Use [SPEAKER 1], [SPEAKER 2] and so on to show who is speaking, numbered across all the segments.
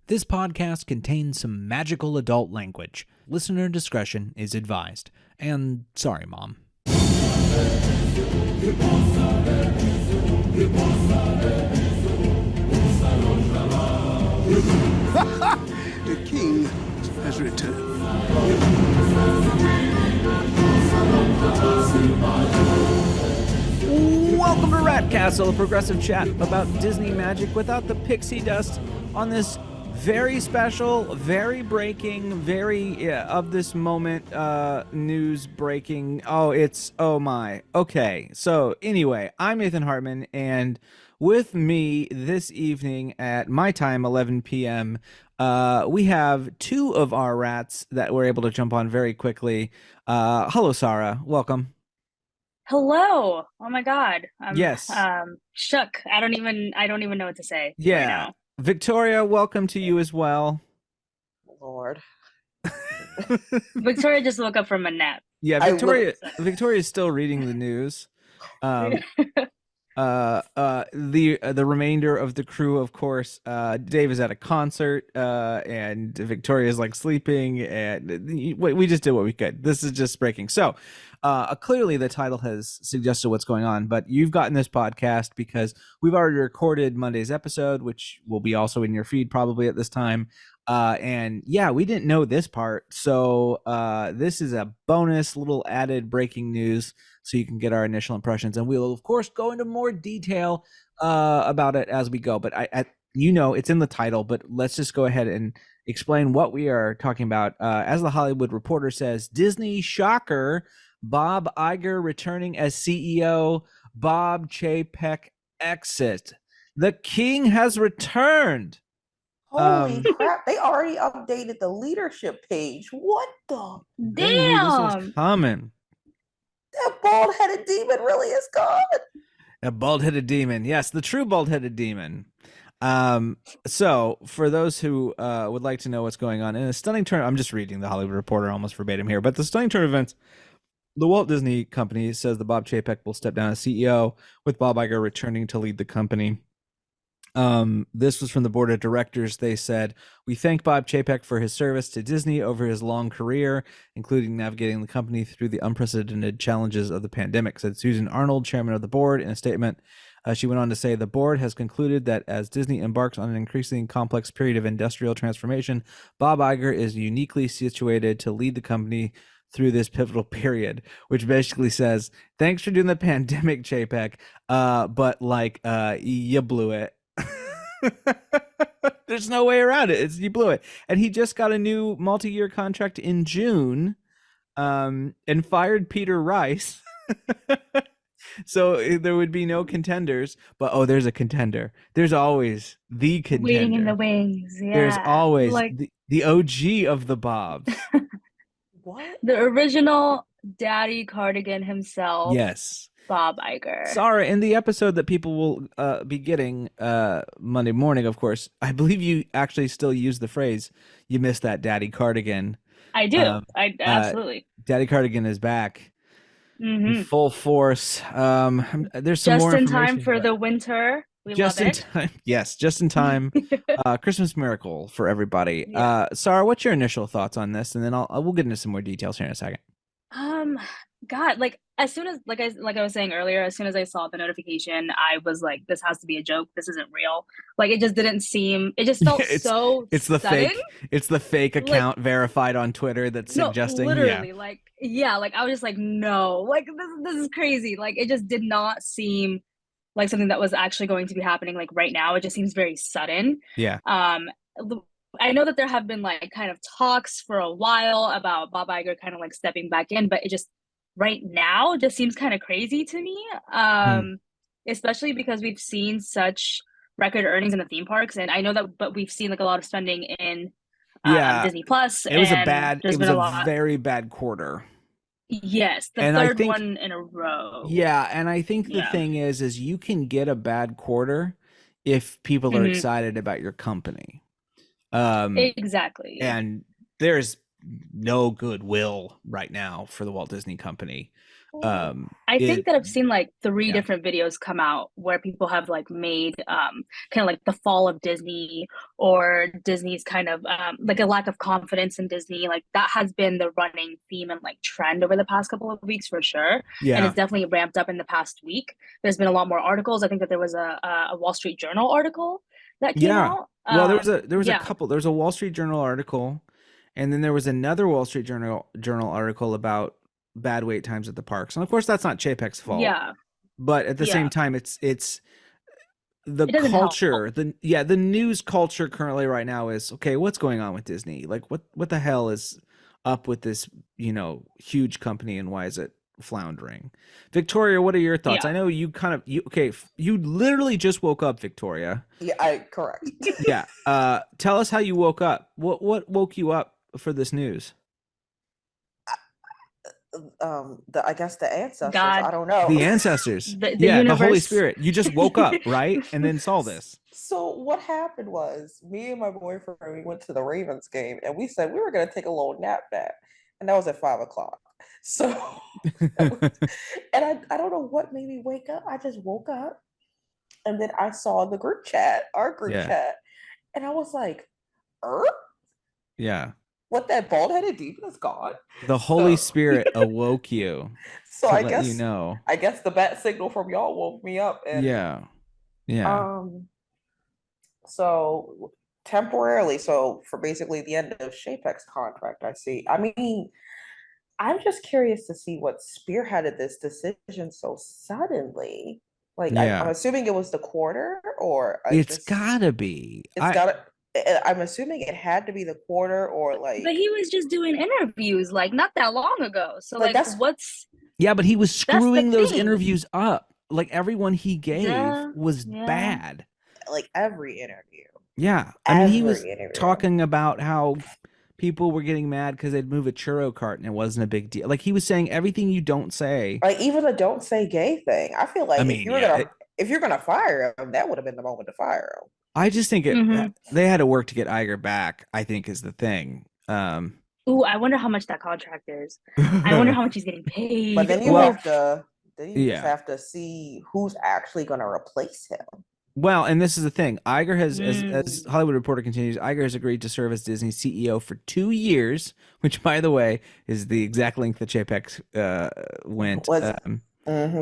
[SPEAKER 1] This podcast contains some magical adult language. Listener discretion is advised. And sorry, Mom.
[SPEAKER 2] The king has returned.
[SPEAKER 1] Welcome to Rat Castle, a progressive chat about Disney magic without the pixie dust on this very special, very breaking, very of this moment news breaking. Oh my. Okay. So anyway, I'm Nathan Hartman, and with me this evening at my time, 11 p.m., we have two of our rats that were able to jump on very quickly. Hello, Saara. Welcome.
[SPEAKER 3] Hello. Oh my God. I'm
[SPEAKER 1] Yes.
[SPEAKER 3] shook. I don't even know what to say right
[SPEAKER 1] Yeah.
[SPEAKER 3] now.
[SPEAKER 1] Victoria, welcome to you as well.
[SPEAKER 4] Lord.
[SPEAKER 3] Victoria just woke up from a nap.
[SPEAKER 1] Yeah, Victoria is still reading the news. The remainder of the crew, of course, Dave is at a concert, and Victoria's like sleeping, and we just did what we could. This is just breaking. So, clearly the title has suggested what's going on, but you've gotten this podcast because we've already recorded Monday's episode, which will be also in your feed probably at this time. And yeah, we didn't know this part. So, this is a bonus little added breaking news so you can get our initial impressions. And we'll, of course, go into more detail about it as we go. But it's in the title, but let's just go ahead and explain what we are talking about. As the Hollywood Reporter says, Disney shocker, Bob Iger returning as CEO, Bob CHAPEK exit. The king has returned.
[SPEAKER 4] Holy crap, they already updated the leadership page. What the?
[SPEAKER 3] Damn.
[SPEAKER 1] This was coming.
[SPEAKER 4] That bald-headed demon really is gone.
[SPEAKER 1] A bald-headed demon. Yes, the true bald-headed demon. So for those who would like to know what's going on, in a stunning turn, I'm just reading the Hollywood Reporter almost verbatim here, but the stunning turn of events, the Walt Disney Company says that Bob CHAPEK will step down as CEO, with Bob Iger returning to lead the company. This was from the board of directors. They said, "We thank Bob CHAPEK for his service to Disney over his long career, including navigating the company through the unprecedented challenges of the pandemic," said Susan Arnold, chairman of the board, in a statement. She went on to say, "The board has concluded that as Disney embarks on an increasingly complex period of industrial transformation, Bob Iger is uniquely situated to lead the company through this pivotal period," which basically says, thanks for doing the pandemic, CHAPEK, but you blew it. There's no way around it. You blew it. And he just got a new multi-year contract in June, and fired Peter Rice. So there would be no contenders, but there's a contender. There's always the contender.
[SPEAKER 3] Waiting in the wings. Yeah.
[SPEAKER 1] There's always the OG of the Bobs.
[SPEAKER 4] What?
[SPEAKER 3] The original Daddy Cardigan himself.
[SPEAKER 1] Yes.
[SPEAKER 3] Bob Iger.
[SPEAKER 1] Sorry, in the episode that people will be getting Monday morning, of course, I believe you actually still use the phrase, "You missed that Daddy Cardigan."
[SPEAKER 3] I do. I absolutely.
[SPEAKER 1] Daddy Cardigan is back in full force. There's some more
[SPEAKER 3] just in
[SPEAKER 1] information
[SPEAKER 3] time for the winter. We
[SPEAKER 1] just
[SPEAKER 3] love
[SPEAKER 1] in
[SPEAKER 3] it.
[SPEAKER 1] time. Yes, just in time. Christmas miracle for everybody.
[SPEAKER 3] Yeah.
[SPEAKER 1] Saara, what's your initial thoughts on this? And then we'll get into some more details here in a second.
[SPEAKER 3] God, as soon as I was saying earlier, as soon as I saw the notification, I was like, this has to be a joke. This isn't real. It just didn't seem, it just felt
[SPEAKER 1] it's
[SPEAKER 3] sudden.
[SPEAKER 1] the fake account verified on Twitter that's suggesting.
[SPEAKER 3] No, literally, I was just like, no, this is crazy. It just did not seem like something that was actually going to be happening right now. It just seems very sudden.
[SPEAKER 1] Yeah.
[SPEAKER 3] I know that there have been kind of talks for a while about Bob Iger kind of stepping back in, but it just right now just seems kind of crazy to me. Especially because we've seen such record earnings in the theme parks, and I know that, but we've seen a lot of spending in Disney Plus.
[SPEAKER 1] It was a very bad quarter.
[SPEAKER 3] Yes, third one in a row.
[SPEAKER 1] Yeah, and I think the thing is you can get a bad quarter if people are excited about your company.
[SPEAKER 3] Exactly.
[SPEAKER 1] And there's no goodwill right now for the Walt Disney Company.
[SPEAKER 3] I think
[SPEAKER 1] It
[SPEAKER 3] that I've seen like three
[SPEAKER 1] yeah.
[SPEAKER 3] different videos come out where people have like made kind of like the fall of Disney, or Disney's kind of like a lack of confidence in Disney. Like that has been the running theme and like trend over the past couple of weeks for sure. And
[SPEAKER 1] Yeah.
[SPEAKER 3] it's definitely ramped up in the past week. There's been a lot more articles. I think that there was a Wall Street Journal article that came
[SPEAKER 1] Yeah.
[SPEAKER 3] out.
[SPEAKER 1] Well, there was a
[SPEAKER 3] Yeah,
[SPEAKER 1] couple. There was a Wall Street Journal article, and then there was another Wall Street Journal article about bad wait times at the parks. And of course, that's not Chapek's fault.
[SPEAKER 3] yeah,
[SPEAKER 1] But at the same
[SPEAKER 3] yeah.
[SPEAKER 1] time, it's the
[SPEAKER 3] It doesn't help.
[SPEAKER 1] culture, the news culture currently right now is okay, what's going on with Disney? Like what the hell is up with this, huge company, and why is it floundering? Victoria, what are your thoughts?
[SPEAKER 3] Yeah.
[SPEAKER 1] I know you kind of you literally just woke up, Victoria.
[SPEAKER 4] Yeah, correct.
[SPEAKER 1] Yeah. Tell us how you woke up. What woke you up for this news?
[SPEAKER 4] I guess the ancestors.
[SPEAKER 3] God.
[SPEAKER 4] I don't know.
[SPEAKER 1] The ancestors.
[SPEAKER 3] The
[SPEAKER 1] Yeah, the Holy
[SPEAKER 3] universe.
[SPEAKER 1] Spirit. You just woke up, right? And then saw this.
[SPEAKER 4] So what happened was, me and my boyfriend, we went to the Ravens game, and we said we were gonna take a little nap back, and that was at 5 o'clock. So, and I don't know what made me wake up. I just woke up, and then I saw the group chat, our group
[SPEAKER 1] Yeah.
[SPEAKER 4] chat, and I was like,
[SPEAKER 1] Yeah.
[SPEAKER 4] what, that bald-headed demon is gone?
[SPEAKER 1] The Holy
[SPEAKER 4] So-
[SPEAKER 1] Spirit awoke you
[SPEAKER 4] So
[SPEAKER 1] to
[SPEAKER 4] I
[SPEAKER 1] let
[SPEAKER 4] guess
[SPEAKER 1] you know.
[SPEAKER 4] I guess the bat signal from y'all woke me up, and
[SPEAKER 1] Yeah. Yeah.
[SPEAKER 4] So temporarily, so for basically the end of Chapek's contract, I see. I mean, I'm just curious to see what spearheaded this decision so suddenly. Like,
[SPEAKER 1] Yeah.
[SPEAKER 4] I'm assuming it was the quarter, or
[SPEAKER 1] It's gotta be.
[SPEAKER 4] it's gotta. I'm assuming it had to be the quarter, or like.
[SPEAKER 3] But he was just doing interviews like not that long ago. So
[SPEAKER 4] Like,
[SPEAKER 3] like
[SPEAKER 4] that's-
[SPEAKER 3] what's
[SPEAKER 1] Yeah, but he was
[SPEAKER 3] the
[SPEAKER 1] screwing those
[SPEAKER 3] thing.
[SPEAKER 1] interviews up. Like everyone he gave
[SPEAKER 3] Yeah,
[SPEAKER 1] was
[SPEAKER 3] yeah.
[SPEAKER 1] bad.
[SPEAKER 4] like every interview.
[SPEAKER 1] Yeah. I mean, he was
[SPEAKER 4] Every interview.
[SPEAKER 1] talking about how people were getting mad because they'd move a churro cart and it wasn't a big deal. Like he was saying everything you don't say.
[SPEAKER 4] Like even the "don't say gay" thing. I feel like
[SPEAKER 1] I
[SPEAKER 4] if
[SPEAKER 1] mean,
[SPEAKER 4] you were
[SPEAKER 1] yeah,
[SPEAKER 4] gonna if you're gonna fire him, that would have been the moment to fire him.
[SPEAKER 1] I just think
[SPEAKER 3] Mhm.
[SPEAKER 1] they had to work to get Iger back, I think is the thing.
[SPEAKER 3] Ooh, I wonder how much that contract is. I wonder how much he's getting paid.
[SPEAKER 4] But then you
[SPEAKER 1] Well,
[SPEAKER 4] have to just
[SPEAKER 1] yeah.
[SPEAKER 4] have to see who's actually gonna replace him.
[SPEAKER 1] Well, and this is the thing. Iger has, as
[SPEAKER 3] Mm.
[SPEAKER 1] Hollywood Reporter continues, Iger has agreed to serve as Disney's CEO for 2 years, which, by the way, is the exact length that Chapek went.
[SPEAKER 4] Was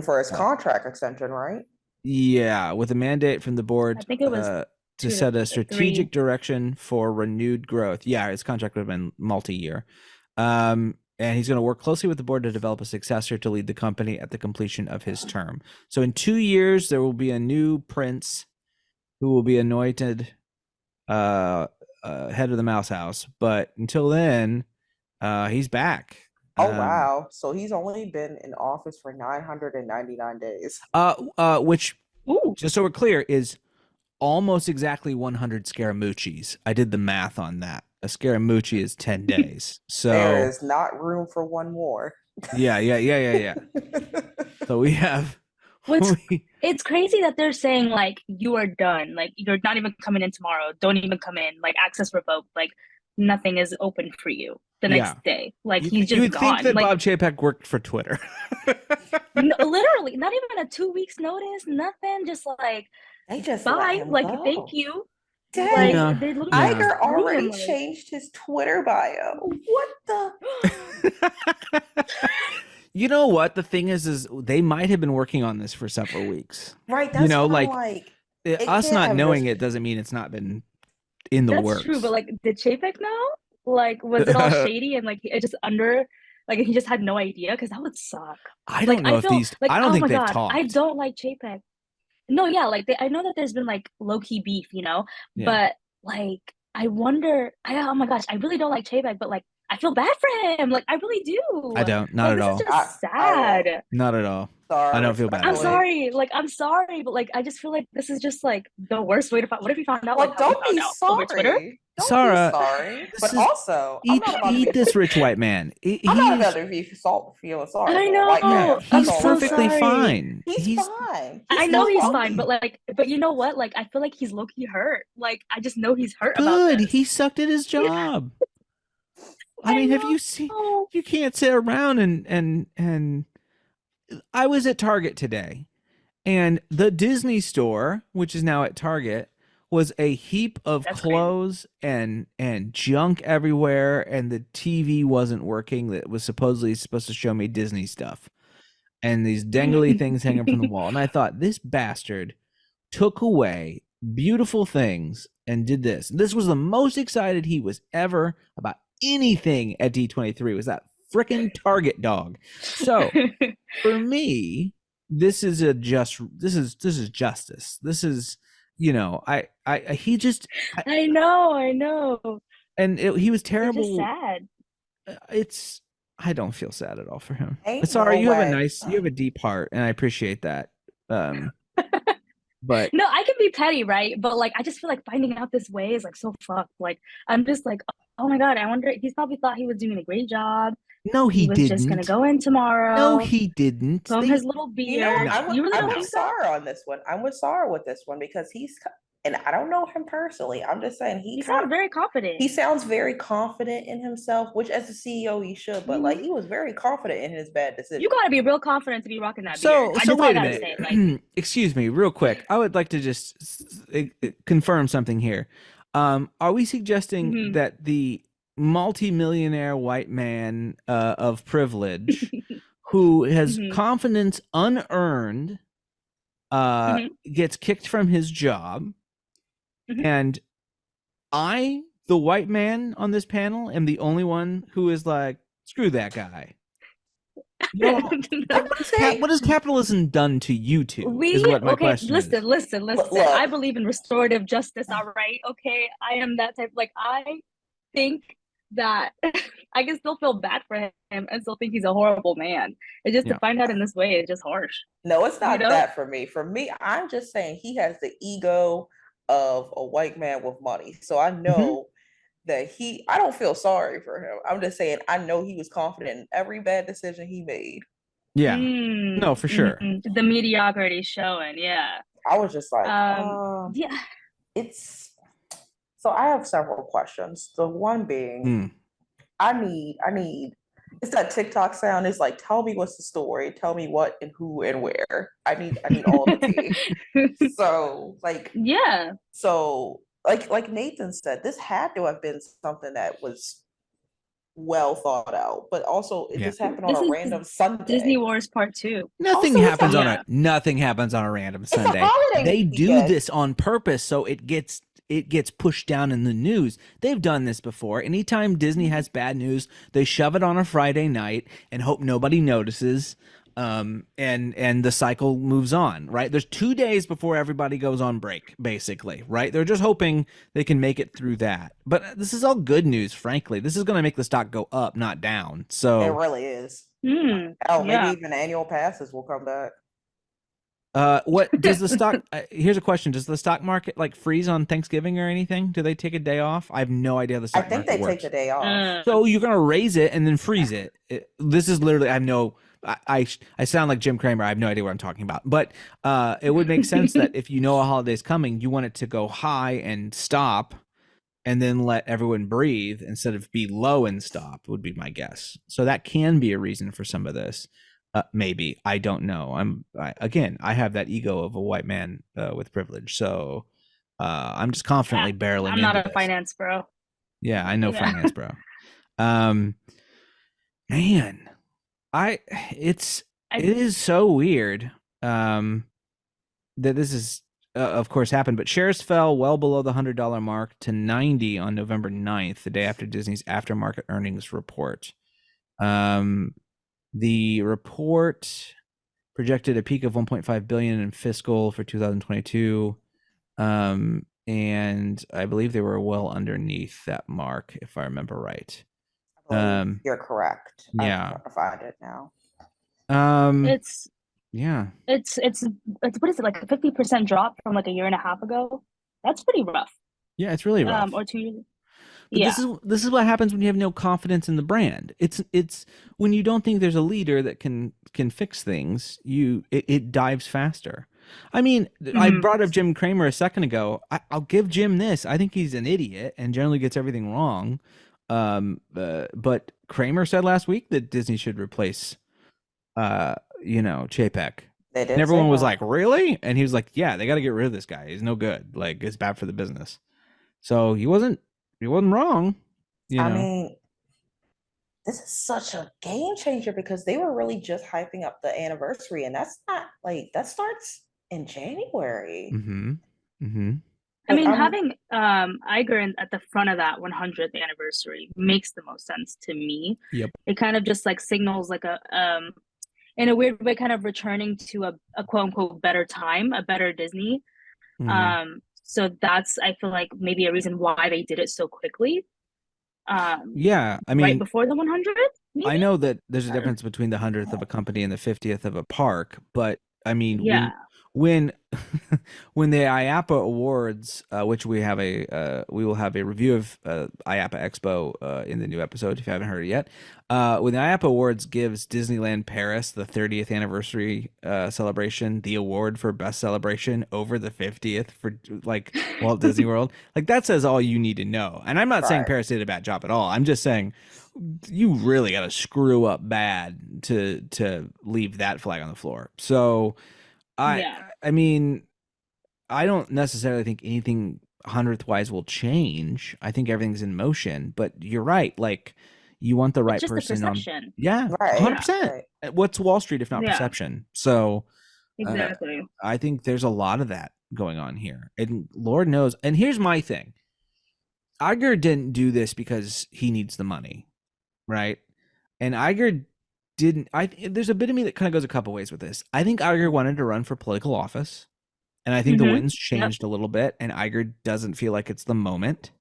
[SPEAKER 4] for his contract extension, right?
[SPEAKER 1] Yeah, with a mandate from the board
[SPEAKER 3] I think it was
[SPEAKER 1] to
[SPEAKER 3] 2 to
[SPEAKER 1] set a
[SPEAKER 3] 3.
[SPEAKER 1] strategic direction for renewed growth. Yeah, his contract would have been multi-year. And he's going to work closely with the board to develop a successor to lead the company at the completion of his term. So in 2 years, there will be a new prince who will be anointed head of the Mouse House. But until then, he's back.
[SPEAKER 4] Oh wow! So he's only been in office for 999 days.
[SPEAKER 1] Which,
[SPEAKER 3] Ooh.
[SPEAKER 1] just so we're clear, is almost exactly 100 Scaramucci's. I did the math on that. A Scaramucci is 10 days. So
[SPEAKER 4] there is not room for one more.
[SPEAKER 1] Yeah. So we have.
[SPEAKER 3] It's crazy that they're saying like you are done, like you're not even coming in tomorrow. Don't even come in. Like access revoked. Like nothing is open for you the next day. Like he's just
[SPEAKER 1] you would
[SPEAKER 3] gone.
[SPEAKER 1] think that
[SPEAKER 3] like,
[SPEAKER 1] Bob Chapek worked for Twitter.
[SPEAKER 3] no, literally, not even a 2 weeks notice. Nothing. Just like
[SPEAKER 4] They just let
[SPEAKER 3] bye.
[SPEAKER 4] him
[SPEAKER 3] Like
[SPEAKER 4] go.
[SPEAKER 3] thank you.
[SPEAKER 4] Dang.
[SPEAKER 3] Like
[SPEAKER 1] Yeah.
[SPEAKER 3] they literally
[SPEAKER 4] Iger
[SPEAKER 3] threw
[SPEAKER 4] already
[SPEAKER 3] him, like-
[SPEAKER 4] changed his Twitter bio. What the?
[SPEAKER 1] You know what? The thing is they might have been working on this for several weeks.
[SPEAKER 4] Right. That's what I'm
[SPEAKER 1] like us
[SPEAKER 4] can't
[SPEAKER 1] not
[SPEAKER 4] have
[SPEAKER 1] knowing
[SPEAKER 4] this-
[SPEAKER 1] it doesn't mean it's not been in the
[SPEAKER 3] That's
[SPEAKER 1] works.
[SPEAKER 3] true, but like did Chapek know? Like was it all shady and like it just under like he just had no idea? Because that would suck.
[SPEAKER 1] I don't
[SPEAKER 3] Like,
[SPEAKER 1] know if
[SPEAKER 3] feel,
[SPEAKER 1] these.
[SPEAKER 3] like,
[SPEAKER 1] I don't
[SPEAKER 3] oh
[SPEAKER 1] think
[SPEAKER 3] my
[SPEAKER 1] they've
[SPEAKER 3] God,
[SPEAKER 1] talked.
[SPEAKER 3] I don't like Chapek. No, yeah, like I know that there's been like low key beef,
[SPEAKER 1] Yeah.
[SPEAKER 3] but like I wonder. Oh my gosh, I really don't like Chapek, but like I feel bad for him. Like I really do.
[SPEAKER 1] I don't. Not
[SPEAKER 3] Like,
[SPEAKER 1] at all.
[SPEAKER 3] This is just
[SPEAKER 4] I
[SPEAKER 3] sad.
[SPEAKER 1] Not at all.
[SPEAKER 4] Sorry,
[SPEAKER 1] I don't feel bad.
[SPEAKER 3] I'm
[SPEAKER 1] Respectfully.
[SPEAKER 3] sorry. Like I'm sorry, but like I just feel like this is just like the worst way to find. What if he found out?
[SPEAKER 4] Well,
[SPEAKER 3] Like how he
[SPEAKER 4] don't
[SPEAKER 3] found
[SPEAKER 4] be
[SPEAKER 3] out over Twitter?
[SPEAKER 4] sorry. Don't
[SPEAKER 1] Saara,
[SPEAKER 4] be sorry.
[SPEAKER 1] this
[SPEAKER 4] But
[SPEAKER 1] is-
[SPEAKER 4] also, I'm
[SPEAKER 1] Eat,
[SPEAKER 4] not about to
[SPEAKER 1] eat
[SPEAKER 4] be
[SPEAKER 1] this rich white man.
[SPEAKER 4] I'm not
[SPEAKER 1] He's-
[SPEAKER 4] about to be feeling sorry.
[SPEAKER 3] I
[SPEAKER 4] for a white
[SPEAKER 3] know.
[SPEAKER 4] man.
[SPEAKER 3] I'm
[SPEAKER 4] That's
[SPEAKER 1] he's
[SPEAKER 4] all I'm
[SPEAKER 3] so
[SPEAKER 1] perfectly
[SPEAKER 3] sorry.
[SPEAKER 1] fine.
[SPEAKER 4] He's fine.
[SPEAKER 3] I know he's
[SPEAKER 4] fine.
[SPEAKER 3] fine, but but you know what? Like I feel like he's low key hurt. Like I just know he's hurt about
[SPEAKER 1] good.
[SPEAKER 3] this.
[SPEAKER 1] He sucked at his job. I mean, have you seen? You can't sit around and I was at Target today, and the Disney store, which is now at Target, was a heap of
[SPEAKER 3] That's crazy.
[SPEAKER 1] clothes and junk everywhere, and the TV wasn't working that was supposedly supposed to show me Disney stuff. And these dangly things hanging from the wall. And I thought, this bastard took away beautiful things and did this. This was the most excited he was ever about anything at D23, was that freaking Target dog. So for me, this is justice. This is, he just,
[SPEAKER 3] I know.
[SPEAKER 1] and he was
[SPEAKER 3] It's just
[SPEAKER 1] terrible.
[SPEAKER 3] sad.
[SPEAKER 1] It's, I don't feel sad at all for him.
[SPEAKER 4] Ain't
[SPEAKER 1] Sorry,
[SPEAKER 4] no
[SPEAKER 1] you have
[SPEAKER 4] way.
[SPEAKER 1] a deep heart, and I appreciate that. But
[SPEAKER 3] No, I can be petty, right? But like, I just feel like finding out this way is like so fucked. Like, I'm just like, oh my God, I wonder, he's probably thought he was doing a great job.
[SPEAKER 1] no,
[SPEAKER 3] He
[SPEAKER 1] he
[SPEAKER 3] was just gonna
[SPEAKER 1] didn't.
[SPEAKER 3] go in
[SPEAKER 1] No,
[SPEAKER 3] tomorrow,
[SPEAKER 1] he didn't.
[SPEAKER 3] comb his little
[SPEAKER 4] You know,
[SPEAKER 3] beard. You really
[SPEAKER 4] I'm
[SPEAKER 3] don't
[SPEAKER 4] with
[SPEAKER 3] think so?
[SPEAKER 4] Saara on this one. I'm with Saara with this one because and I don't know him personally. I'm just saying
[SPEAKER 3] He sounds very confident.
[SPEAKER 4] he sounds very confident in himself, which as a CEO he should, but like he was very confident in his bad decision.
[SPEAKER 3] You gotta be real confident to be rocking that
[SPEAKER 1] So,
[SPEAKER 3] beard.
[SPEAKER 1] so
[SPEAKER 3] That's all I
[SPEAKER 1] wait a
[SPEAKER 3] gotta
[SPEAKER 1] minute.
[SPEAKER 3] say. Like,
[SPEAKER 1] Excuse me, real quick. I would like to just confirm something here. Are we suggesting
[SPEAKER 3] mhm,
[SPEAKER 1] that the multimillionaire white man of privilege who has
[SPEAKER 3] mhm,
[SPEAKER 1] confidence unearned
[SPEAKER 3] mhm,
[SPEAKER 1] gets kicked from his job,
[SPEAKER 3] mhm.
[SPEAKER 1] and I, the white man on this panel, am the only one who is like, screw that guy? No, what has capitalism done to you two? Is what my
[SPEAKER 3] Okay,
[SPEAKER 1] question is.
[SPEAKER 3] listen.
[SPEAKER 4] Look,
[SPEAKER 3] I believe in restorative justice, all right? Okay, I am that type. Like, I think that I can still feel bad for him and still think he's a horrible man. It's just to
[SPEAKER 1] Yeah.
[SPEAKER 3] find out in this way is just harsh.
[SPEAKER 4] no, it's
[SPEAKER 3] You
[SPEAKER 4] not
[SPEAKER 3] know?
[SPEAKER 4] that for me. For me, I'm just saying he has the ego of a white man with money. So I
[SPEAKER 1] Mhm.
[SPEAKER 4] know that I don't feel sorry for him. I'm just saying I know he was confident in every bad decision he made.
[SPEAKER 1] Yeah. No, for sure.
[SPEAKER 3] The mediocrity showing, yeah.
[SPEAKER 4] I was just like,
[SPEAKER 3] Yeah.
[SPEAKER 4] it's so I have several questions. The one being,
[SPEAKER 1] Mm.
[SPEAKER 4] I need it's that TikTok sound. It's like, tell me what's the story, tell me what and who and where. I need all the tea. So
[SPEAKER 3] Yeah.
[SPEAKER 4] like Nathan said, this had to have been something that was well thought out, but also it
[SPEAKER 1] Yeah.
[SPEAKER 4] just happened on
[SPEAKER 3] This
[SPEAKER 4] a
[SPEAKER 3] is
[SPEAKER 4] random Sunday.
[SPEAKER 3] Disney Wars Part 2.
[SPEAKER 1] Nothing
[SPEAKER 4] Also,
[SPEAKER 1] happens on
[SPEAKER 3] Yeah.
[SPEAKER 1] nothing happens on a random
[SPEAKER 4] a
[SPEAKER 1] Sunday.
[SPEAKER 4] holiday
[SPEAKER 1] They do
[SPEAKER 4] weekend.
[SPEAKER 1] this on purpose so it gets pushed down in the news. They've done this before. Anytime Disney has bad news, they shove it on a Friday night and hope nobody notices. And the cycle moves on, right? There's 2 days before everybody goes on break, basically, right? They're just hoping they can make it through that. But this is all good news, frankly. This is going to make the stock go up, not down.
[SPEAKER 4] It
[SPEAKER 1] So,
[SPEAKER 4] really is.
[SPEAKER 3] Mm,
[SPEAKER 4] Oh, maybe
[SPEAKER 3] yeah.
[SPEAKER 4] even annual passes will come back.
[SPEAKER 1] what does the stock? Here's a question: does the stock market like freeze on Thanksgiving or anything? Do they take a day off? I have no idea how the
[SPEAKER 4] I
[SPEAKER 1] stock
[SPEAKER 4] think
[SPEAKER 1] market
[SPEAKER 4] they take
[SPEAKER 1] works.
[SPEAKER 4] the day off.
[SPEAKER 1] So you're gonna raise it and then freeze it. This is literally, I have no. I sound like Jim Cramer. I have no idea what I'm talking about. But it would make sense that if you know a holiday's coming, you want it to go high and stop, and then let everyone breathe instead of be low and stop. Would be my guess. So that can be a reason for some of this. Maybe, I don't know. Again, I have that ego of a white man with privilege, so I'm just confidently barreling
[SPEAKER 3] I'm not
[SPEAKER 1] into
[SPEAKER 3] a
[SPEAKER 1] this.
[SPEAKER 3] finance bro.
[SPEAKER 1] Yeah, I know
[SPEAKER 3] Yeah.
[SPEAKER 1] finance, bro. Man, it is so weird that this is of course happened, but shares fell well below the $100 mark to 90 on November 9th, the day after Disney's aftermarket earnings report. The report projected a peak of 1.5 billion in fiscal for 2022. And I believe they were well underneath that mark, if I remember right.
[SPEAKER 4] You're correct.
[SPEAKER 1] Yeah.
[SPEAKER 4] I'm trying to find it now.
[SPEAKER 3] It's
[SPEAKER 1] yeah.
[SPEAKER 3] It's what is it, like a 50% drop from like a year and a half ago? That's pretty rough.
[SPEAKER 1] Yeah, it's really rough.
[SPEAKER 3] Or 2 years.
[SPEAKER 1] But
[SPEAKER 3] Yeah.
[SPEAKER 1] this is what happens when you have no confidence in the brand. It's when you don't think there's a leader that can fix things, it dives faster. I mean, I brought up Jim Cramer a second ago. I'll give Jim this. I think he's an idiot and generally gets everything wrong. But Cramer said last week that Disney should replace CHAPEK.
[SPEAKER 4] They
[SPEAKER 1] And
[SPEAKER 4] did say
[SPEAKER 1] everyone was
[SPEAKER 4] that.
[SPEAKER 1] like, really? And he was like, yeah, they got to get rid of this guy. He's no good. Like, it's bad for the business. So he wasn't wrong,
[SPEAKER 4] I mean, this is such a game changer because they were really just hyping up the anniversary, and that's not like that starts in January.
[SPEAKER 1] Mm-hmm. Mm-hmm.
[SPEAKER 3] I
[SPEAKER 4] Like
[SPEAKER 3] mean,
[SPEAKER 4] I'm
[SPEAKER 3] having Iger at the front of that 100th anniversary makes the most sense to me.
[SPEAKER 1] Yep.
[SPEAKER 3] It kind of just like signals like a in a weird way, kind of returning to a quote unquote better time, a better Disney.
[SPEAKER 1] Mm-hmm.
[SPEAKER 3] So that's, I feel like, maybe a reason why they did it so quickly.
[SPEAKER 1] Yeah. I
[SPEAKER 3] Right
[SPEAKER 1] mean,
[SPEAKER 3] before the 100th, maybe.
[SPEAKER 1] I know that there's a
[SPEAKER 3] Or-
[SPEAKER 1] difference between the 100th of a company and the 50th of a park, but I mean,
[SPEAKER 3] yeah.
[SPEAKER 1] when when the IAPA Awards, which we will have a review of IAPA Expo in the new episode if you haven't heard it yet. When the IAPA Awards gives Disneyland Paris the 30th anniversary celebration the award for best celebration over the 50th for like Walt Disney World, like that says all you need to know. And I'm not saying
[SPEAKER 4] Right.
[SPEAKER 1] Paris did a bad job at all. I'm just saying you really got to screw up bad to leave that flag on the floor. So
[SPEAKER 3] Yeah.
[SPEAKER 1] I mean, I don't necessarily think anything 100th wise will change. I think everything's in motion, but you're right. Like you want the
[SPEAKER 3] It's
[SPEAKER 1] right
[SPEAKER 3] just the
[SPEAKER 1] person on.
[SPEAKER 3] perception.
[SPEAKER 1] Yeah,
[SPEAKER 4] right.
[SPEAKER 1] 100%.
[SPEAKER 4] Right.
[SPEAKER 1] What's Wall Street if not
[SPEAKER 3] Yeah.
[SPEAKER 1] perception? So
[SPEAKER 3] Exactly.
[SPEAKER 1] I think there's a lot of that going on here. And Lord knows. And here's my thing. Iger didn't do this because he needs the money, right? And Iger didn't. There's a bit of me that kind of goes a couple ways with this. I think Iger wanted to run for political office, and I think the winds changed a little bit, and Iger doesn't feel like it's the moment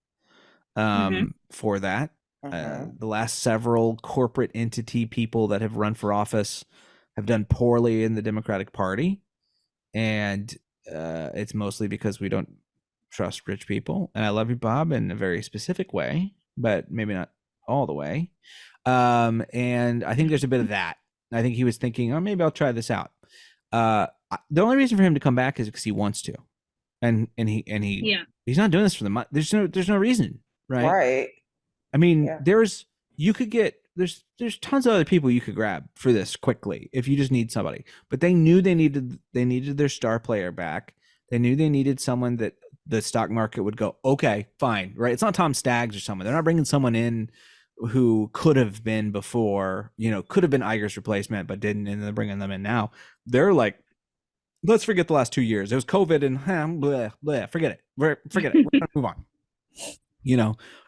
[SPEAKER 1] for that. The last several corporate entity people that have run for office have done poorly in the Democratic Party, and it's mostly because we don't trust rich people. And I love you, Bob, in a very specific way, but maybe not all the way. And I think there's a bit of that. I think he was thinking, oh, maybe I'll try this out. The only reason for him to come back is because he wants to, and he's not doing this for the money. There's no reason, right?
[SPEAKER 4] Right.
[SPEAKER 1] I mean,
[SPEAKER 4] Yeah.
[SPEAKER 1] there's tons of other people you could grab for this quickly if you just need somebody. But they knew they needed their star player back. They knew they needed someone that the stock market would go, okay, fine, right? It's not Tom Staggs or someone. They're not bringing someone in who could have been before, could have been Iger's replacement, but didn't, and they're bringing them in now. They're like, let's forget the last 2 years. It was COVID and blah, blah, forget it. Forget it. We're gonna move on.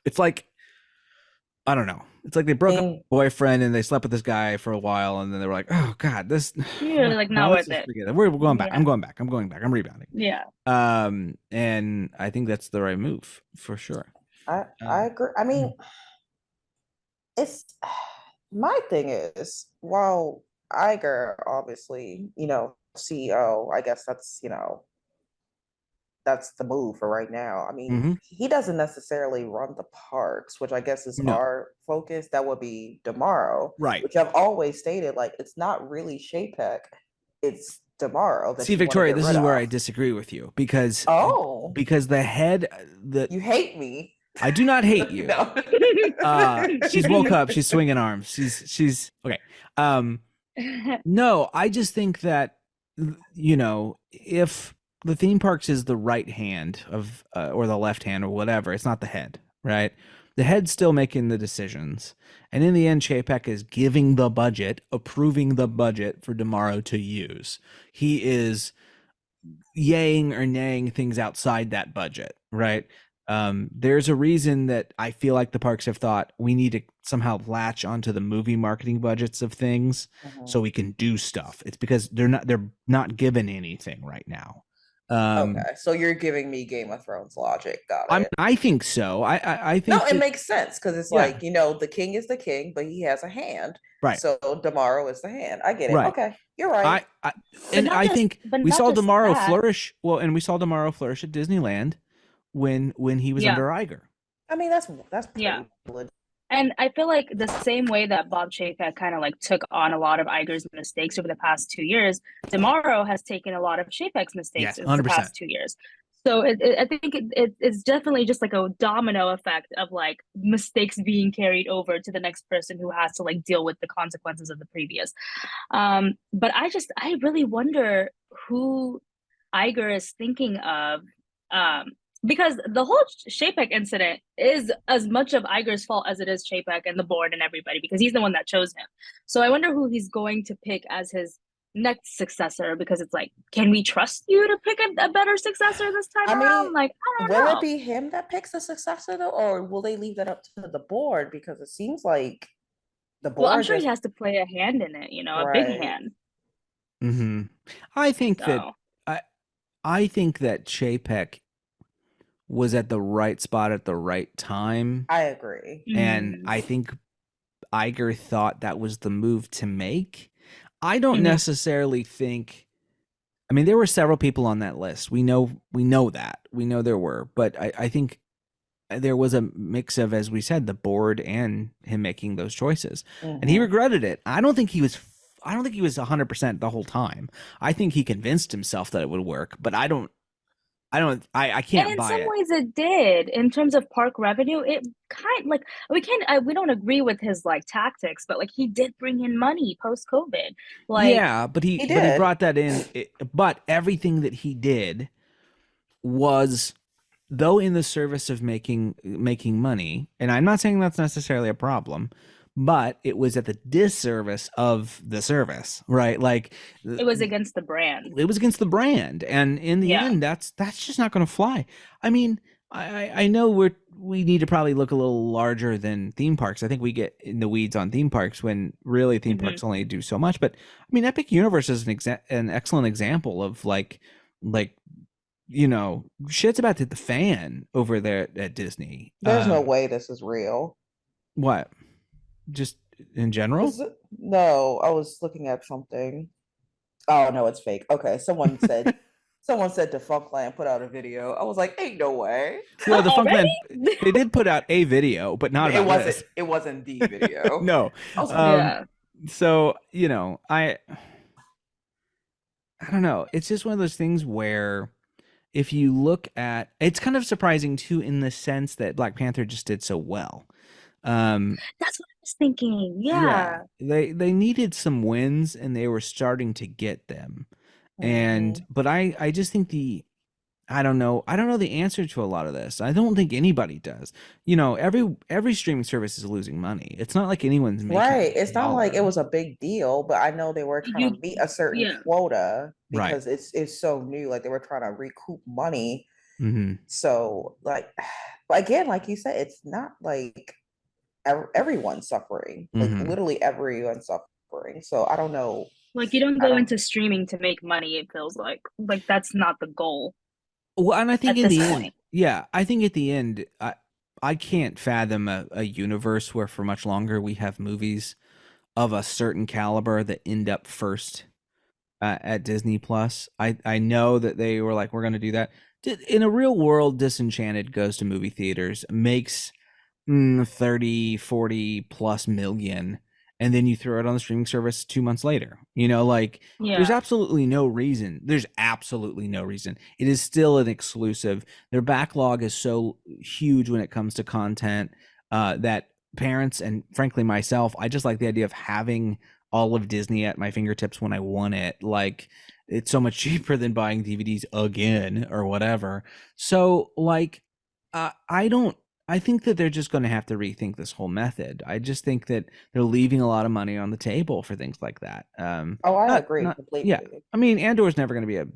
[SPEAKER 1] It's like, I don't know. It's like they broke up with a boyfriend and they slept with this guy for a while, and then they were like, oh God, this.
[SPEAKER 3] You're like, not worth it.
[SPEAKER 1] Forget it. We're going back.
[SPEAKER 3] Yeah.
[SPEAKER 1] I'm going back. I'm rebounding.
[SPEAKER 3] Yeah.
[SPEAKER 1] And I think that's the right move for sure.
[SPEAKER 4] I agree. I mean, it's my thing is, while Iger obviously, CEO, I guess that's the move for right now. I mean, he doesn't necessarily run the parks, which I guess is our focus. That would be tomorrow,
[SPEAKER 1] right?
[SPEAKER 4] Which I've always stated, like it's not really CHAPEK, it's tomorrow.
[SPEAKER 1] See, Victoria, this is where I disagree with you because the head that
[SPEAKER 4] you hate me.
[SPEAKER 1] I do not hate you. She's woke up. She's swinging arms. She's okay. No, I just think that if the theme parks is the right hand of or the left hand or whatever, it's not the head, right? The head's still making the decisions, and in the end, CHAPEK is giving the budget, approving the budget for tomorrow to use. He is yaying or naying things outside that budget, right? There's a reason that I feel like the parks have thought we need to somehow latch onto the movie marketing budgets of things so we can do stuff. It's because they're not given anything right now.
[SPEAKER 4] Okay, so you're giving me Game of Thrones logic. Got it.
[SPEAKER 1] I think so. I think
[SPEAKER 4] it makes sense because it's like the king is the king, but he has a hand,
[SPEAKER 1] right?
[SPEAKER 4] So tomorrow is the hand. I get it.
[SPEAKER 1] Right.
[SPEAKER 4] Okay, you're right.
[SPEAKER 1] I think we saw tomorrow flourish. Well, and we saw tomorrow flourish at Disneyland when he was under Iger.
[SPEAKER 4] I mean, that's pretty legit.
[SPEAKER 3] And I feel like the same way that Bob Chapek kind of like took on a lot of Iger's mistakes over the past 2 years, Tomorrow has taken a lot of Chapek's mistakes over the past 2 years. So I think it's definitely just like a domino effect of like mistakes being carried over to the next person who has to like deal with the consequences of the previous. But I really wonder who Iger is thinking of, um, because the whole CHAPEK incident is as much of Iger's fault as it is CHAPEK and the board and everybody, because he's the one that chose him. So I wonder who he's going to pick as his next successor, because it's like, can we trust you to pick a better successor this time
[SPEAKER 4] I mean,
[SPEAKER 3] around? Like, I don't
[SPEAKER 4] will it
[SPEAKER 3] know.
[SPEAKER 4] be him that picks a successor though, or will they leave that up to the board? Because it seems like the
[SPEAKER 3] Well, I'm
[SPEAKER 4] board
[SPEAKER 3] sure he
[SPEAKER 4] just
[SPEAKER 3] has to play a hand in it, a big
[SPEAKER 4] right.
[SPEAKER 3] hand.
[SPEAKER 1] Hmm. I think that
[SPEAKER 3] So
[SPEAKER 1] I I think that Chapek was at the right spot at the right time,
[SPEAKER 4] I agree.
[SPEAKER 1] and
[SPEAKER 3] mm,
[SPEAKER 1] I think Iger thought that was the move to make. I don't
[SPEAKER 3] mhm.
[SPEAKER 1] necessarily think. I mean, there were several people on that list. We know that. We know there were, but I think there was a mix of, as we said, the board and him making those choices, and he
[SPEAKER 4] Hmm.
[SPEAKER 1] regretted it. I don't think he was 100% the whole time. I think he convinced himself that it would work, but I
[SPEAKER 3] And
[SPEAKER 1] can't
[SPEAKER 3] in
[SPEAKER 1] buy
[SPEAKER 3] some
[SPEAKER 1] it.
[SPEAKER 3] ways it did. In terms of park revenue, it kind like we don't agree with his like tactics, but like he did bring in money post COVID. Like
[SPEAKER 1] Yeah,
[SPEAKER 4] He
[SPEAKER 1] but he
[SPEAKER 4] did.
[SPEAKER 1] brought that in. But everything that he did was, though, in the service of making money, and I'm not saying that's necessarily a problem, but it was at the disservice of the service, right? Like
[SPEAKER 3] it was against the brand.
[SPEAKER 1] it was against the brand, and in the
[SPEAKER 3] Yeah.
[SPEAKER 1] end, that's just not going to fly. I mean, I know we need to probably look a little larger than theme parks. I think we get in the weeds on theme parks when really theme
[SPEAKER 3] Hmm.
[SPEAKER 1] parks only do so much. But I mean, Epic Universe is an excellent example of like shit's about to hit the fan over there at Disney.
[SPEAKER 4] There's no way this is real.
[SPEAKER 1] What? Just in general?
[SPEAKER 4] No, I was looking at something. Oh no, it's fake. Okay, someone said Defunctland put out a video. I was like, ain't no way.
[SPEAKER 1] Well, the
[SPEAKER 3] Already?
[SPEAKER 1] Funkland, they did put out a video, but not
[SPEAKER 4] It
[SPEAKER 1] about
[SPEAKER 4] wasn't
[SPEAKER 1] this.
[SPEAKER 4] it wasn't the video.
[SPEAKER 1] No.
[SPEAKER 4] I was like,
[SPEAKER 1] Um,
[SPEAKER 3] Yeah.
[SPEAKER 1] so, I don't know. It's just one of those things where if you look at, it's kind of surprising too, in the sense that Black Panther just did so well. Um,
[SPEAKER 3] That's what I was thinking.
[SPEAKER 1] yeah,
[SPEAKER 3] Yeah.
[SPEAKER 1] they needed some wins and they were starting to get them. And
[SPEAKER 4] mhm.
[SPEAKER 1] but I just think I don't know the answer to a lot of this. I don't think anybody does. Every streaming service is losing money. It's not like anyone's making
[SPEAKER 4] Right.
[SPEAKER 1] a
[SPEAKER 4] It's not like it
[SPEAKER 1] dollar.
[SPEAKER 4] was a big deal, but I know they were trying
[SPEAKER 3] You
[SPEAKER 4] to meet a certain
[SPEAKER 3] yeah.
[SPEAKER 4] quota
[SPEAKER 1] Right.
[SPEAKER 4] because it's so new. Like they were trying to recoup money.
[SPEAKER 1] Hmm.
[SPEAKER 4] So like, but again, like you said, it's not like everyone's suffering. Like
[SPEAKER 1] Hmm.
[SPEAKER 4] literally everyone's suffering. So I don't know.
[SPEAKER 3] Like you don't
[SPEAKER 4] I
[SPEAKER 3] go
[SPEAKER 4] don't.
[SPEAKER 3] into streaming to make money, it feels like. Like that's not the goal
[SPEAKER 1] Well, and I think
[SPEAKER 3] at
[SPEAKER 1] in
[SPEAKER 3] this
[SPEAKER 1] the end,
[SPEAKER 3] point.
[SPEAKER 1] yeah, I think at the end, I can't fathom a universe where for much longer we have movies of a certain caliber that end up first at Disney Plus. I know that they were like, we're going to do that. In a real world, Disenchanted goes to movie theaters, makes 30, 40 plus million, and then you throw it on the streaming service 2 months later. Like
[SPEAKER 3] Yeah.
[SPEAKER 1] there's absolutely no reason. It is still an exclusive. Their backlog is so huge when it comes to content, that parents, and frankly myself, I just like the idea of having all of Disney at my fingertips when I want it. Like, it's so much cheaper than buying DVDs again or whatever. So like, I don't I think that they're just going to have to rethink this whole method. I just think that they're leaving a lot of money on the table for things like that.
[SPEAKER 4] Oh, I
[SPEAKER 1] Not,
[SPEAKER 4] agree
[SPEAKER 1] not, yeah.
[SPEAKER 4] completely.
[SPEAKER 1] I mean, Andor's never going to be a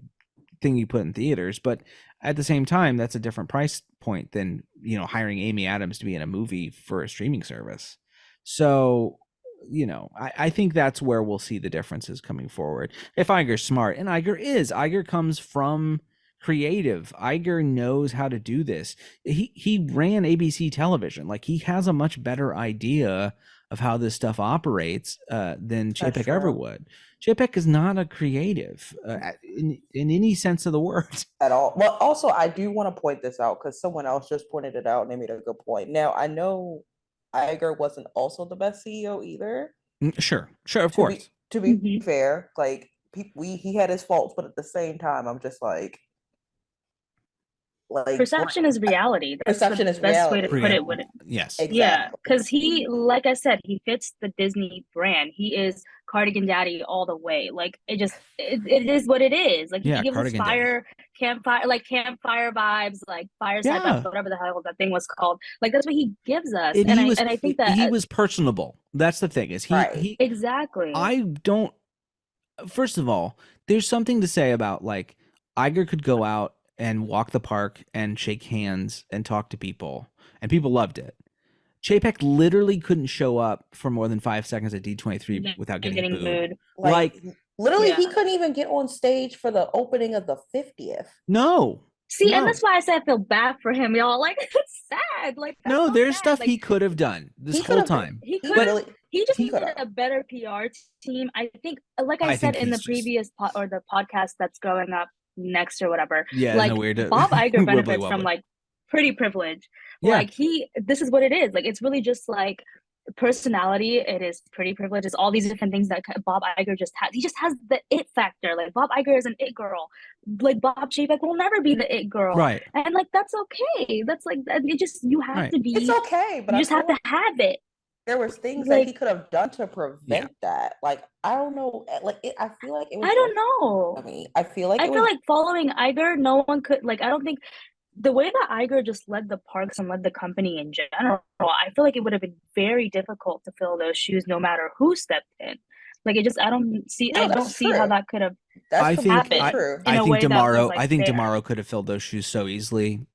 [SPEAKER 1] thing you put in theaters, but at the same time, that's a different price point than hiring Amy Adams to be in a movie for a streaming service. So, I think that's where we'll see the differences coming forward. If Iger's smart, and Iger comes from creative. Iger knows how to do this. He ran ABC television. Like, he has a much better idea of how this stuff operates than
[SPEAKER 4] That's
[SPEAKER 1] Chapek ever
[SPEAKER 4] true.
[SPEAKER 1] would. Chapek is not a creative in any sense of the word.
[SPEAKER 4] At all. Well, also, I do want to point this out because someone else just pointed it out and they made a good point. Now, I know Iger wasn't also the best CEO either.
[SPEAKER 1] Sure, of
[SPEAKER 4] To
[SPEAKER 1] course.
[SPEAKER 4] be
[SPEAKER 3] Hmm.
[SPEAKER 4] fair, like he had his faults, but at the same time, I'm just like, like
[SPEAKER 3] Perception is reality. That's
[SPEAKER 4] perception
[SPEAKER 3] the
[SPEAKER 4] is
[SPEAKER 3] best way to
[SPEAKER 4] reality.
[SPEAKER 3] put it. Would
[SPEAKER 1] Yes.
[SPEAKER 3] Yeah,
[SPEAKER 4] Exactly.
[SPEAKER 3] because he, like I said, he fits the Disney brand. He is Cardigan Daddy all the way. Like it is what it is. Like
[SPEAKER 1] Yeah,
[SPEAKER 3] he gives us
[SPEAKER 1] Cardigan Daddy.
[SPEAKER 3] campfire vibes, like fireside vibes,
[SPEAKER 1] Yeah.
[SPEAKER 3] whatever the hell that thing was called. Like that's what he gives us.
[SPEAKER 1] And
[SPEAKER 3] And
[SPEAKER 1] he was
[SPEAKER 3] I think that
[SPEAKER 1] he was personable. That's the thing, is he
[SPEAKER 3] exactly.
[SPEAKER 1] I don't first of all, there's something to say about like Iger could go out and walk the park and shake hands and talk to people, and people loved it. Chapek literally couldn't show up for more than 5 seconds at D23 without getting booed.
[SPEAKER 4] Like literally,
[SPEAKER 3] Yeah.
[SPEAKER 4] he couldn't even get on stage for the opening of the 50th.
[SPEAKER 1] No.
[SPEAKER 3] See,
[SPEAKER 1] no.
[SPEAKER 3] and that's why I say I feel bad for him, y'all. Like it's sad. Like that's
[SPEAKER 1] no,
[SPEAKER 3] so
[SPEAKER 1] there's
[SPEAKER 3] sad.
[SPEAKER 1] stuff
[SPEAKER 3] like,
[SPEAKER 1] he could have done this
[SPEAKER 4] he
[SPEAKER 1] whole
[SPEAKER 4] could've-
[SPEAKER 1] time.
[SPEAKER 3] He could
[SPEAKER 1] But
[SPEAKER 3] have. He just
[SPEAKER 4] he
[SPEAKER 3] needed
[SPEAKER 4] could've.
[SPEAKER 3] a better PR team. I think, like I
[SPEAKER 1] I
[SPEAKER 3] said
[SPEAKER 1] think
[SPEAKER 3] in the
[SPEAKER 1] he's just-
[SPEAKER 3] previous or the podcast that's going up next or whatever.
[SPEAKER 1] Yeah,
[SPEAKER 3] like
[SPEAKER 1] no weird
[SPEAKER 3] Bob Iger benefits
[SPEAKER 1] wibbly
[SPEAKER 3] from
[SPEAKER 1] wobbly.
[SPEAKER 3] like pretty privilege.
[SPEAKER 1] Yeah.
[SPEAKER 3] Like this is what it is. Like it's really just like personality. It is pretty privilege. It's all these different things that Bob Iger just has. He just has the it factor. Like Bob Iger is an it girl. Like Bob Chapek will never be the it girl.
[SPEAKER 1] Right.
[SPEAKER 3] And like that's okay. That's like it just you have
[SPEAKER 1] Right.
[SPEAKER 3] to be.
[SPEAKER 4] It's okay, but
[SPEAKER 3] You
[SPEAKER 4] I
[SPEAKER 3] just have to
[SPEAKER 4] feel
[SPEAKER 3] have it.
[SPEAKER 4] there was things
[SPEAKER 3] Like-
[SPEAKER 4] that he could have done to prevent that. Like I don't know. Like I feel like it was.
[SPEAKER 3] I don't know.
[SPEAKER 4] I mean, I feel like
[SPEAKER 3] I
[SPEAKER 4] it
[SPEAKER 3] feel
[SPEAKER 4] was.
[SPEAKER 3] like following Iger, no one could like. I don't think the way that Iger just led the parks and led the company in general. I feel like it would have been very difficult to fill those shoes, no matter who stepped in. Like it just, I don't see.
[SPEAKER 4] No,
[SPEAKER 3] I don't
[SPEAKER 4] that's
[SPEAKER 3] see how
[SPEAKER 4] true.
[SPEAKER 3] that could have.
[SPEAKER 4] That's
[SPEAKER 1] I think
[SPEAKER 4] completely true.
[SPEAKER 3] in a way that was, like,
[SPEAKER 1] I think
[SPEAKER 3] fair.
[SPEAKER 1] Demaro could have filled those shoes so easily.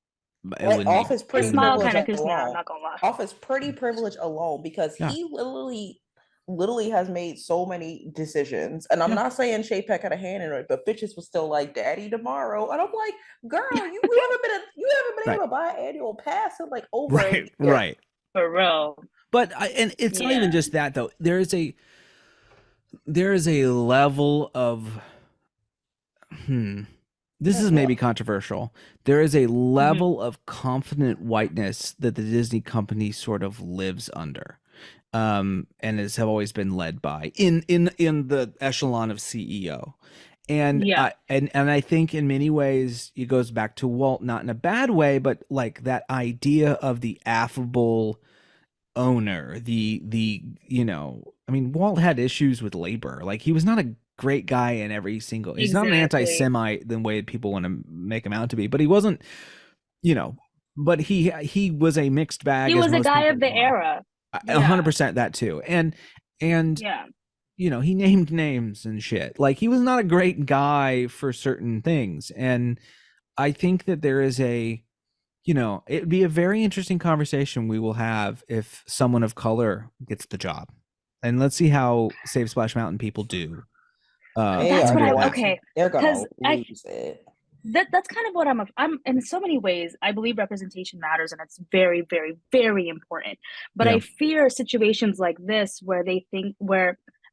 [SPEAKER 1] It
[SPEAKER 4] Like,
[SPEAKER 1] wouldn't
[SPEAKER 4] off
[SPEAKER 1] be-
[SPEAKER 4] his pretty
[SPEAKER 3] His smile
[SPEAKER 4] privilege
[SPEAKER 3] kind of creeps me out. I'm
[SPEAKER 4] alone.
[SPEAKER 3] not gonna lie.
[SPEAKER 4] Off his pretty privilege alone, because
[SPEAKER 1] Yeah.
[SPEAKER 4] he literally has made so many decisions. And I'm not saying Chapek had a hand in it, but bitches was still like Daddy tomorrow. And I'm like, girl, you haven't been able to buy an annual pass in like over a
[SPEAKER 1] right,
[SPEAKER 4] year.
[SPEAKER 1] right.
[SPEAKER 3] For real.
[SPEAKER 1] But and it's not even
[SPEAKER 3] Yeah.
[SPEAKER 1] just that though. There is a level of this is maybe controversial. There is a level of confident whiteness that the Disney company sort of lives under. And has have always been led by in the echelon of CEO. And
[SPEAKER 3] Yeah.
[SPEAKER 1] and I think in many ways it goes back to Walt, not in a bad way, but like that idea of the affable owner, the I mean, Walt had issues with labor. Like he was not a great guy in every single. He's not an
[SPEAKER 3] Exactly.
[SPEAKER 1] anti-Semite the way people want to make him out to be, but he wasn't, but he was a mixed bag.
[SPEAKER 3] He
[SPEAKER 1] as
[SPEAKER 3] was a
[SPEAKER 1] most
[SPEAKER 3] guy
[SPEAKER 1] people
[SPEAKER 3] of the
[SPEAKER 1] are.
[SPEAKER 3] era.
[SPEAKER 1] 100% that too. And
[SPEAKER 3] Yeah.
[SPEAKER 1] he named names and shit. Like he was not a great guy for certain things. And I think that there is it'd be a very interesting conversation we will have if someone of color gets the job. And let's see how Save Splash Mountain people do.
[SPEAKER 3] That's what
[SPEAKER 1] under that.
[SPEAKER 3] okay.
[SPEAKER 4] They're gonna
[SPEAKER 3] 'Cause I-
[SPEAKER 4] lose it.
[SPEAKER 3] That's kind of what I'm in so many ways. I believe representation matters and it's very, very, very important. But
[SPEAKER 1] Yeah.
[SPEAKER 3] I fear situations like this where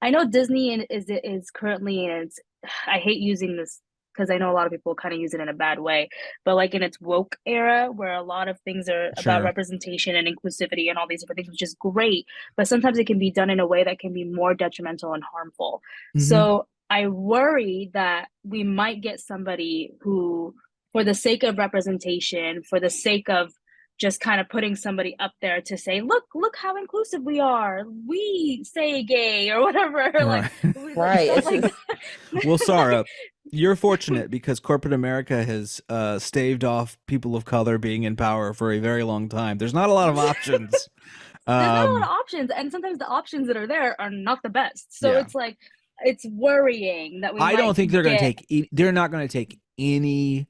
[SPEAKER 3] I know Disney is currently in its, I hate using this because I know a lot of people kind of use it in a bad way, but like in its woke era where a lot of things are about
[SPEAKER 1] Sure.
[SPEAKER 3] representation and inclusivity and all these different things, which is great, but sometimes it can be done in a way that can be more detrimental and harmful.
[SPEAKER 1] Mhm.
[SPEAKER 3] So I worry that we might get somebody who, for the sake of representation, for the sake of just kind of putting somebody up there to say, look how inclusive we are. We say gay or whatever.
[SPEAKER 1] Right.
[SPEAKER 4] Right.
[SPEAKER 3] stuff
[SPEAKER 4] It's
[SPEAKER 3] like
[SPEAKER 4] just-
[SPEAKER 3] that.
[SPEAKER 1] Well, Saara, you're fortunate because corporate America has staved off people of color being in power for a very long time. There's not a lot of options.
[SPEAKER 3] There's not a lot of options, and sometimes the options that are there are not the best. So
[SPEAKER 1] Yeah.
[SPEAKER 3] it's like, it's worrying that we
[SPEAKER 1] I don't
[SPEAKER 3] might
[SPEAKER 1] think they're going to
[SPEAKER 3] get-
[SPEAKER 1] they're not going to take any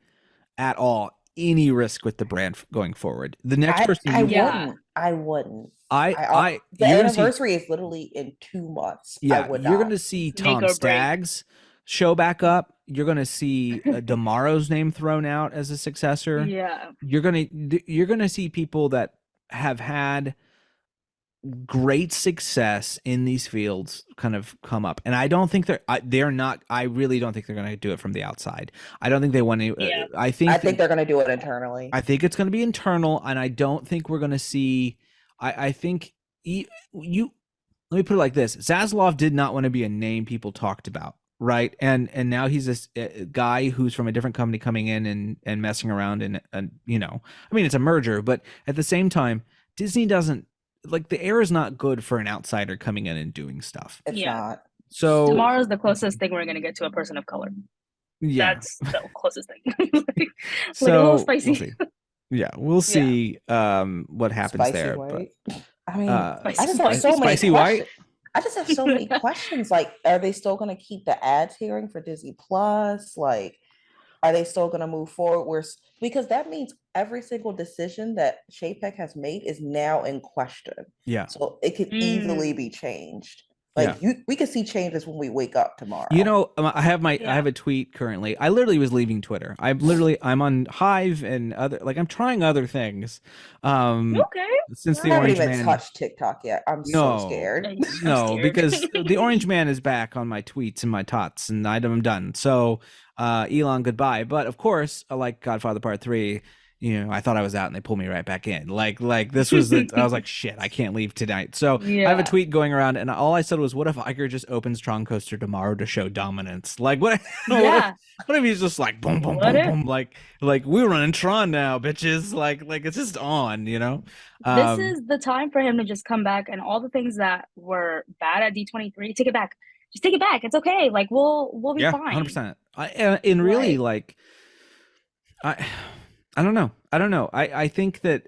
[SPEAKER 1] risk with the brand going forward. The next person
[SPEAKER 4] I
[SPEAKER 3] Yeah.
[SPEAKER 4] wouldn't.
[SPEAKER 1] I
[SPEAKER 4] The
[SPEAKER 1] you're gonna see-
[SPEAKER 4] anniversary is literally in 2 months. I
[SPEAKER 1] Yeah,
[SPEAKER 4] would
[SPEAKER 1] you're
[SPEAKER 4] not.
[SPEAKER 1] going to see
[SPEAKER 3] Make
[SPEAKER 1] Tom
[SPEAKER 3] or break.
[SPEAKER 1] Staggs show back up. You're going to see Demaro's name thrown out as a successor.
[SPEAKER 3] Yeah.
[SPEAKER 1] You're going to see people that have had great success in these fields kind of come up. And I don't think they're not. I really don't think they're going to do it from the outside. I don't think they want to.
[SPEAKER 3] Yeah.
[SPEAKER 1] I think
[SPEAKER 4] they're going to do it internally.
[SPEAKER 1] I think it's going to be internal, and I don't think we're going to see. I think you. Let me put it like this: Zaslav did not want to be a name people talked about, right? And now he's this guy who's from a different company coming in and messing around, and you know, I mean, it's a merger, but at the same time, Disney doesn't like, the air is not good for an outsider coming in and doing stuff.
[SPEAKER 4] It's
[SPEAKER 3] Yeah.
[SPEAKER 4] not.
[SPEAKER 1] So
[SPEAKER 3] Tomorrow's the closest thing we're gonna get to a person of color.
[SPEAKER 1] yeah,
[SPEAKER 3] That's the closest thing. like
[SPEAKER 1] so
[SPEAKER 3] a little spicy.
[SPEAKER 1] we'll see. Yeah, we'll see what happens
[SPEAKER 4] Spicy
[SPEAKER 1] there.
[SPEAKER 4] white.
[SPEAKER 1] But
[SPEAKER 4] I mean,
[SPEAKER 3] Spicy
[SPEAKER 4] I just have
[SPEAKER 3] white.
[SPEAKER 4] so many
[SPEAKER 1] Spicy
[SPEAKER 4] questions.
[SPEAKER 1] white?
[SPEAKER 4] I just have so many questions. Like, are they still going to keep the ad tiering for Disney Plus? Like, are they still going to move forward? Because that means every single decision that CHAPEK has made is now in question.
[SPEAKER 1] Yeah.
[SPEAKER 4] So it could easily be changed. Like, we could see changes when we wake up tomorrow.
[SPEAKER 1] You know, I have I have a tweet currently. I literally was leaving Twitter. I'm on Hive and I'm trying other things.
[SPEAKER 3] Okay.
[SPEAKER 1] Since the
[SPEAKER 4] I haven't
[SPEAKER 1] Orange
[SPEAKER 4] even
[SPEAKER 1] Man
[SPEAKER 4] touched TikTok yet. I'm so scared.
[SPEAKER 1] No, because the Orange Man is back on my tweets and my tots, and I'm done. So, Elon, goodbye. But of course, like Godfather Part 3, you know, I thought I was out and they pulled me right back in. Like this was I was like, shit, I can't leave tonight. So I have a tweet going around, and all I said was, what if Iger just opens Tron Coaster tomorrow to show dominance? Like, what? What if he's just like, boom, boom, boom, boom, like we're running Tron now, bitches. Like it's just on, you know.
[SPEAKER 3] This is the time for him to just come back, and all the things that were bad at D23, take it back. Just take it back. It's okay. Like we'll be fine.
[SPEAKER 1] 100%. And really, like, I don't know. I think that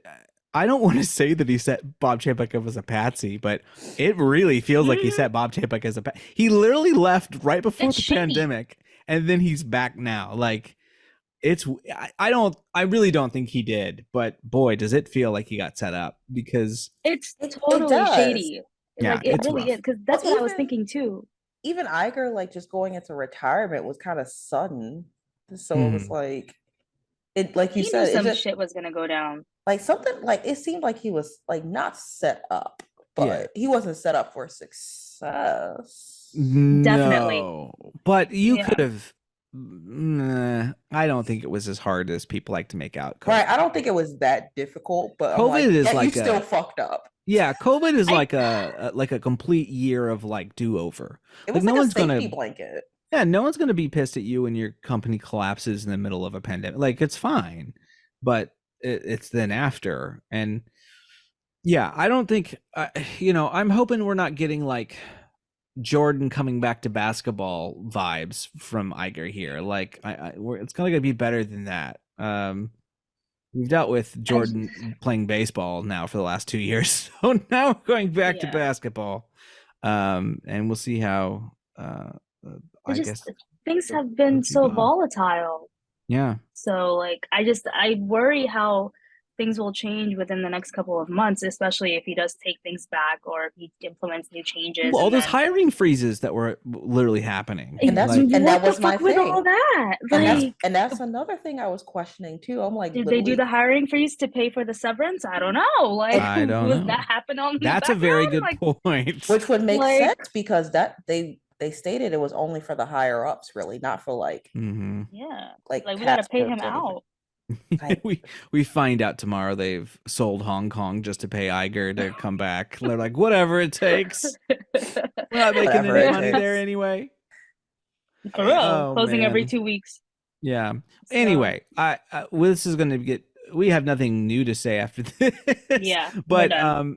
[SPEAKER 1] I don't want to say that he set Bob Chapek up as a patsy, but it really feels like he set Bob Chapek as a patsy. He literally left right before the pandemic, and then he's back now. Like, I really don't think he did, but boy, does it feel like he got set up, because
[SPEAKER 3] it's totally shady.
[SPEAKER 1] Yeah,
[SPEAKER 3] like, it really is, because that's what I was thinking too.
[SPEAKER 4] Even Iger, like, just going into retirement was kind of sudden. So it was like, like you said,
[SPEAKER 3] some shit was gonna go down.
[SPEAKER 4] Like something, like, it seemed like he was like not set up, but he wasn't set up for success.
[SPEAKER 3] Definitely.
[SPEAKER 1] No, but you could have. I don't think it was as hard as people like to make out.
[SPEAKER 4] Right, I don't think it was that difficult, but
[SPEAKER 1] COVID is like
[SPEAKER 4] you still fucked up.
[SPEAKER 1] Yeah, COVID is like a complete year of like do-over.
[SPEAKER 4] It was like a safety blanket.
[SPEAKER 1] Yeah, no one's gonna be pissed at you when your company collapses in the middle of a pandemic. Like, it's fine, but it's then after. And yeah, I don't think you know, I'm hoping we're not getting like Jordan coming back to basketball vibes from Iger here. Like, it's gonna be better than that. We've dealt with Jordan playing baseball now for the last 2 years, so now we're going back to basketball, and we'll see how. I guess
[SPEAKER 3] things have been so volatile.
[SPEAKER 1] Yeah.
[SPEAKER 3] So like, I worry how things will change within the next couple of months, especially if he does take things back or if he implements new changes.
[SPEAKER 1] Well, all those hiring freezes that were literally happening.
[SPEAKER 4] And that's that was my thing.
[SPEAKER 3] All that?
[SPEAKER 4] And that's another thing I was questioning too. I'm like,
[SPEAKER 3] did they do the hiring freeze to pay for the severance? I don't know. Like,
[SPEAKER 1] I don't know.
[SPEAKER 3] That happen on
[SPEAKER 1] That's a very good point.
[SPEAKER 4] Which would make sense, because that they stated it was only for the higher ups, really, not for like
[SPEAKER 3] like we gotta pay him out.
[SPEAKER 1] we find out tomorrow they've sold Hong Kong just to pay Iger to come back. They're like, whatever it takes. We're not making any money there anyway.
[SPEAKER 3] For real, closing every 2 weeks.
[SPEAKER 1] Yeah. So, anyway, this is going to get. We have nothing new to say after this.
[SPEAKER 3] Yeah.
[SPEAKER 1] But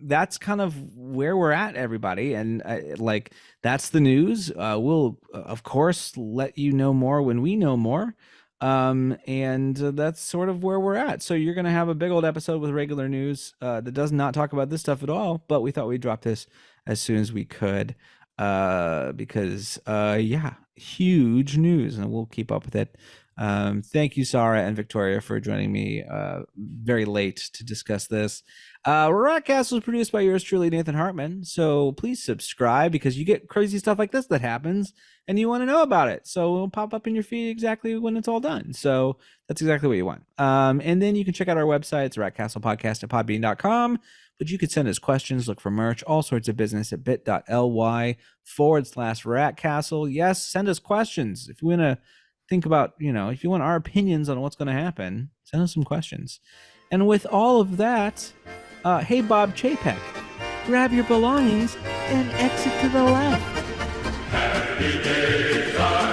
[SPEAKER 1] that's kind of where we're at, everybody, and like, that's the news. We'll of course let you know more when we know more. And that's sort of where we're at. So you're gonna have a big old episode with regular news that does not talk about this stuff at all, but we thought we'd drop this as soon as we could, because yeah, huge news, and we'll keep up with it. Thank you, Saara and Victoria, for joining me very late to discuss this. Rat Castle is produced by yours truly, Nathan Hartman. So please subscribe, because you get crazy stuff like this that happens and you want to know about it. So it'll pop up in your feed exactly when it's all done. So that's exactly what you want. And then you can check out our website. It's ratcastlepodcast@podbean.com. But you could send us questions, look for merch, all sorts of business at bit.ly/ratcastle. Yes, send us questions. If you want to think about, if you want our opinions on what's going to happen, send us some questions. And with all of that, hey, Bob Chapek, grab your belongings and exit to the left.
[SPEAKER 5] Happy days are